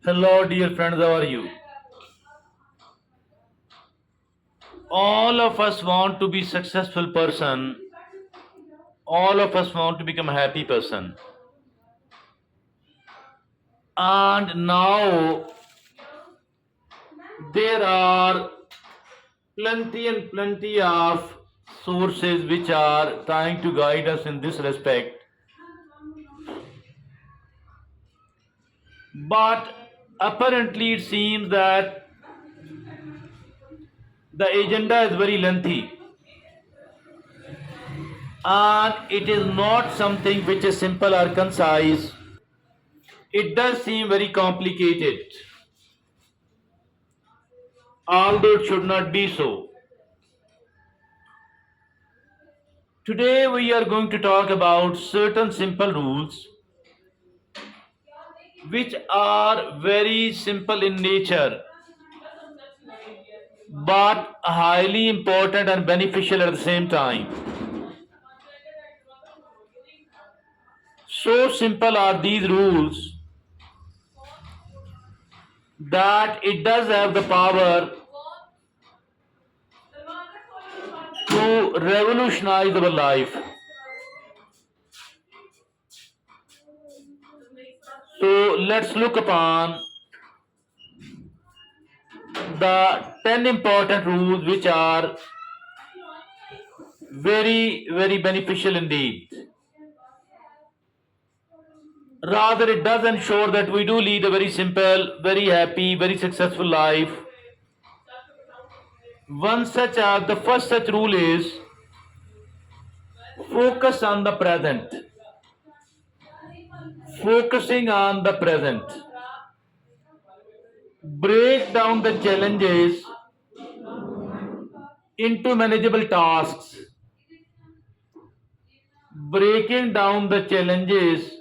Hello, dear friends, how are you? All of us want to be successful person. All of us want to become a happy person. And now there are plenty and plenty of sources which are trying to guide us in this respect. But apparently it seems that the agenda is very lengthy and it is not something which is simple or concise. It does seem very complicated, although it should not be so. Today we are going to talk about certain simple rules which are very simple in nature but highly important and beneficial at the same time. So simple are these rules that it does have the power to revolutionize our life. So let's look upon the 10 important rules which are very beneficial indeed. Rather, it does ensure that we do lead a very simple, very happy, very successful life. One such the first such rule is focus on the present. Focusing on the present. Break down the challenges into manageable tasks. Breaking down the challenges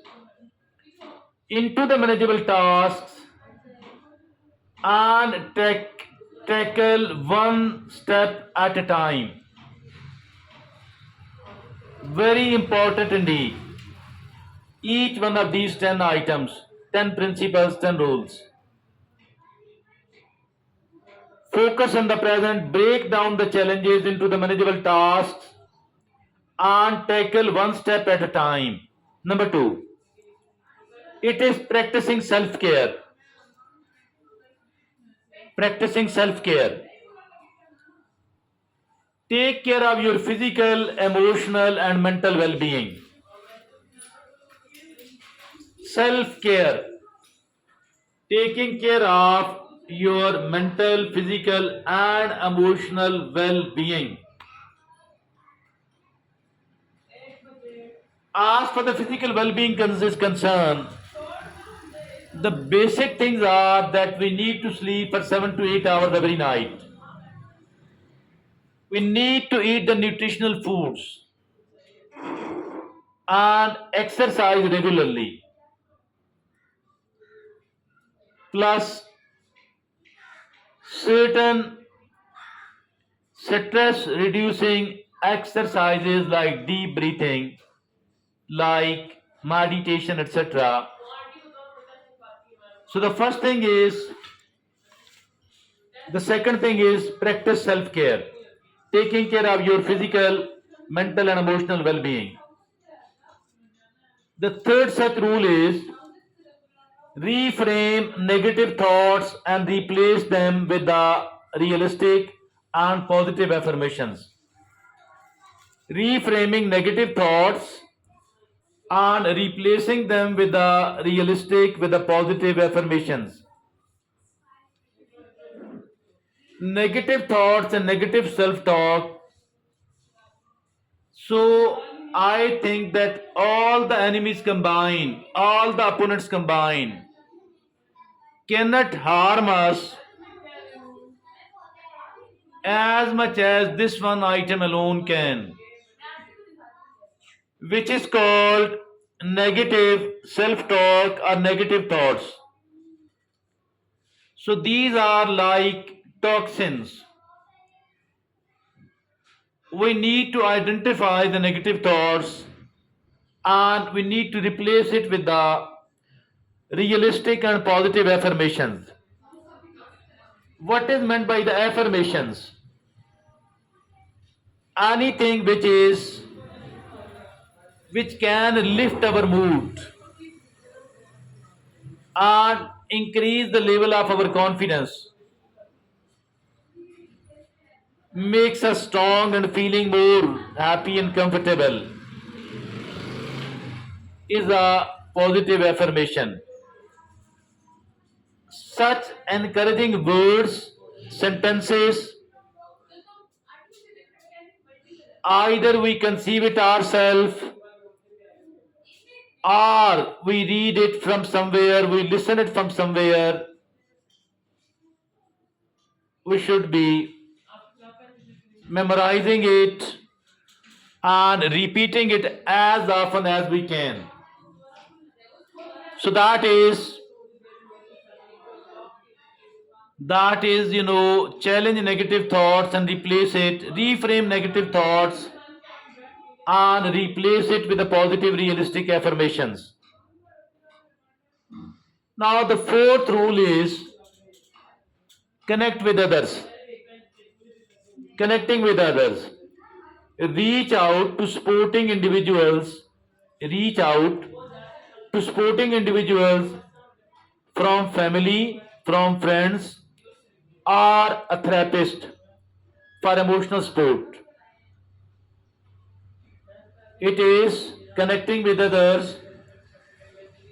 into the manageable tasks and tackle one step at a time. Very important indeed. Each one of these 10 items, 10 principles, 10 rules. Focus on the present, break down the challenges into the manageable tasks, and tackle one step at a time. Number two, it is practicing self care. Practicing self care. Take care of your physical, emotional, and mental well being. Self care. Taking care of your mental, physical, and emotional well being. As for the physical well being is concerned, the basic things are that we need to sleep for 7 to 8 hours every night. We need to eat the nutritional foods and exercise regularly. Plus, certain stress reducing exercises like deep breathing, like meditation, etc. So, the second thing is practice self care, taking care of your physical, mental, and emotional well being. The third such rule is reframe negative thoughts and replace them with the realistic and positive affirmations. Reframing negative thoughts and replacing them with the realistic, with the positive affirmations. Negative thoughts and negative self talk. So, I think that all the enemies combined, all the opponents combined, cannot harm us as much as this one item alone can, which is called negative self talk or negative thoughts. So these are like toxins. We need to identify the negative thoughts and we need to replace it with the realistic and positive affirmations. What is meant by the affirmations? Anything which can lift our mood and increase the level of our confidence, makes us strong and feeling more happy and comfortable, is a positive affirmation. Such encouraging words, sentences, either we conceive it ourselves or we read it from somewhere, we listen it from somewhere. We should be memorizing it and repeating it as often as we can. So that is challenge negative thoughts and replace it, reframe negative thoughts and replace it with the positive realistic affirmations. Now the fourth rule is connect with others. Connecting with others. Reach out to sporting individuals. Reach out to sporting individuals from family, from friends, or a therapist for emotional support. It is connecting with others.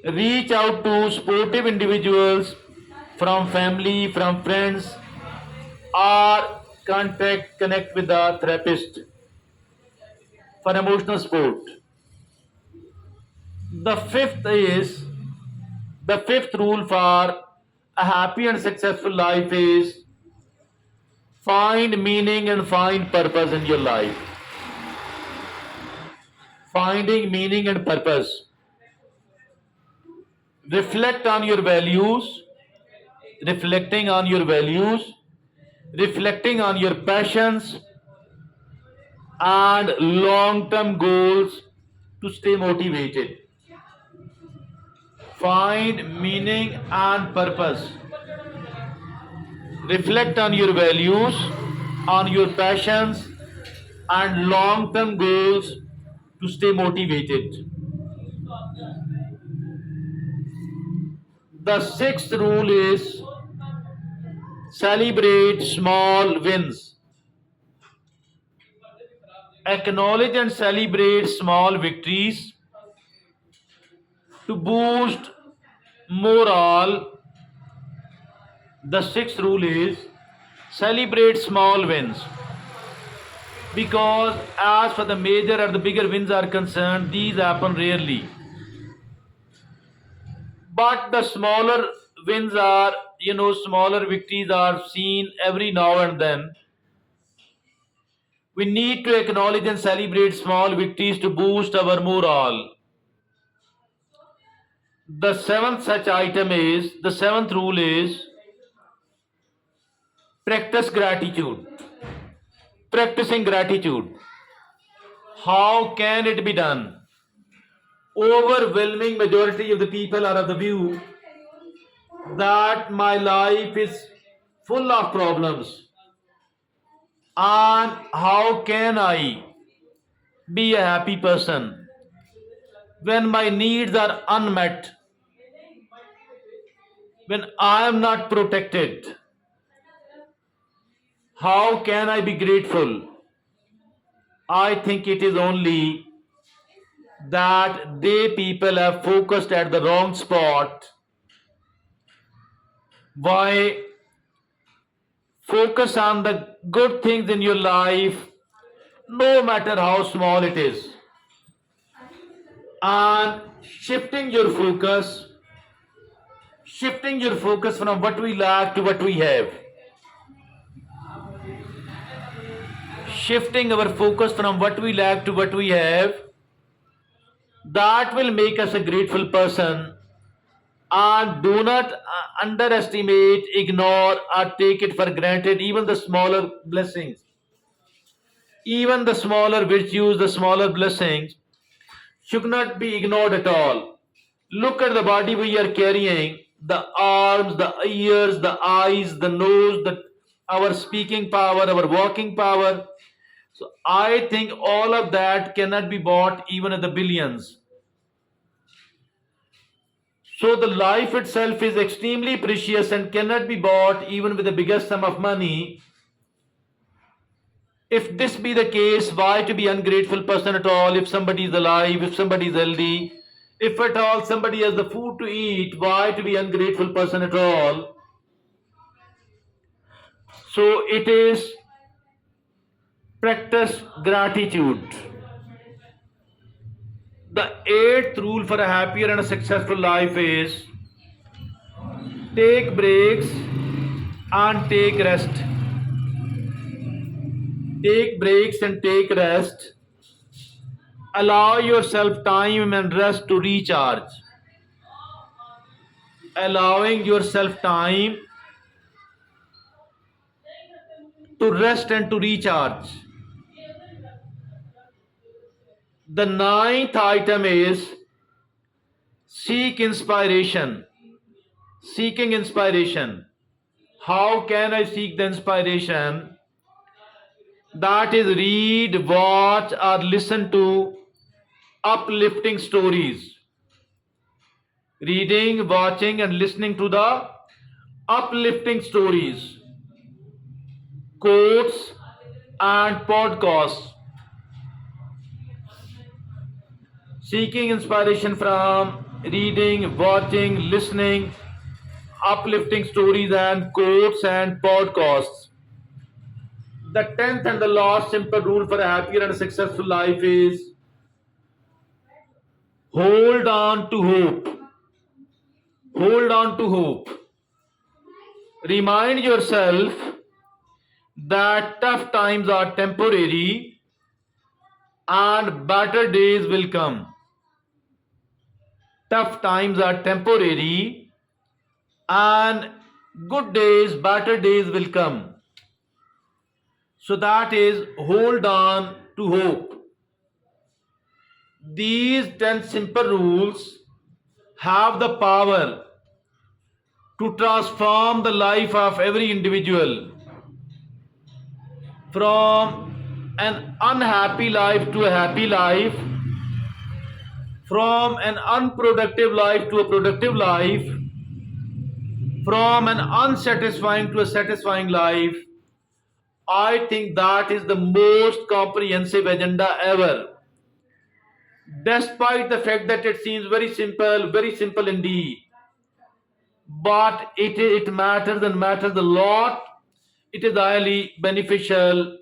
Reach out to sportive individuals from family, from friends, or connect with the therapist for emotional support. The fifth rule for a happy and successful life is find meaning and find purpose in your life. Finding meaning and purpose. Reflect on your values, reflecting on your values, reflecting on your passions and long-term goals to stay motivated. Find meaning and purpose. Reflect on your values, on your passions and long-term goals to stay motivated. The sixth rule is celebrate small wins. Acknowledge and celebrate small victories to boost morale. The sixth rule is celebrate small wins, because as for the major or the bigger wins are concerned, these happen rarely. But the smaller wins are, smaller victories are seen every now and then. We need to acknowledge and celebrate small victories to boost our morale. The seventh rule is practice gratitude. Practicing gratitude. How can it be done? Overwhelming majority of the people are of the view that my life is full of problems, and how can I be a happy person when my needs are unmet, when I am not protected? How can I be grateful? I think it is only that they people have focused at the wrong spot. Why? Focus on the good things in your life, no matter how small it is, and shifting your focus from what we lack to what we have. Shifting our focus from what we lack to what we have, that will make us a grateful person. And do not underestimate, ignore, or take it for granted even the smaller blessings, even the smaller virtues, the smaller blessings should not be ignored at all. Look at the body we are carrying, the arms, the ears, the eyes, the nose, our speaking power, our walking power. So I think all of that cannot be bought even at the billions. So the life itself is extremely precious and cannot be bought even with the biggest sum of money. If this be the case, why to be ungrateful person at all? If somebody is alive, if somebody is healthy, if at all somebody has the food to eat, why to be ungrateful person at all? So it is practice gratitude. The eighth rule for a happier and a successful life is take breaks and take rest. Take breaks and take rest. Allow yourself time and rest to recharge. Allowing yourself time to rest and to recharge. The ninth item is seek inspiration. Seeking inspiration. How can I seek the inspiration? That is read, watch, or listen to uplifting stories. Reading, watching, and listening to the uplifting stories, quotes, and podcasts. Seeking inspiration from reading, watching, listening, uplifting stories, and quotes and podcasts. The 10th and the last simple rule for a happier and successful life is hold on to hope. Hold on to hope. Remind yourself that tough times are temporary and better days will come. Tough times are temporary and good days, better days will come. So that is hold on to hope. These 10 simple rules have the power to transform the life of every individual from an unhappy life to a happy life, from an unproductive life to a productive life, from an unsatisfying to a satisfying life. I think that is the most comprehensive agenda ever. Despite the fact that it seems very simple indeed. But it matters and matters a lot. It is highly beneficial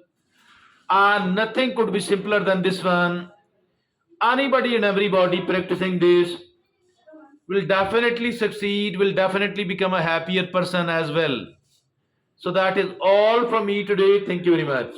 and nothing could be simpler than this one. Anybody and everybody practicing this will definitely succeed, will definitely become a happier person as well. So that is all from me today. Thank you very much.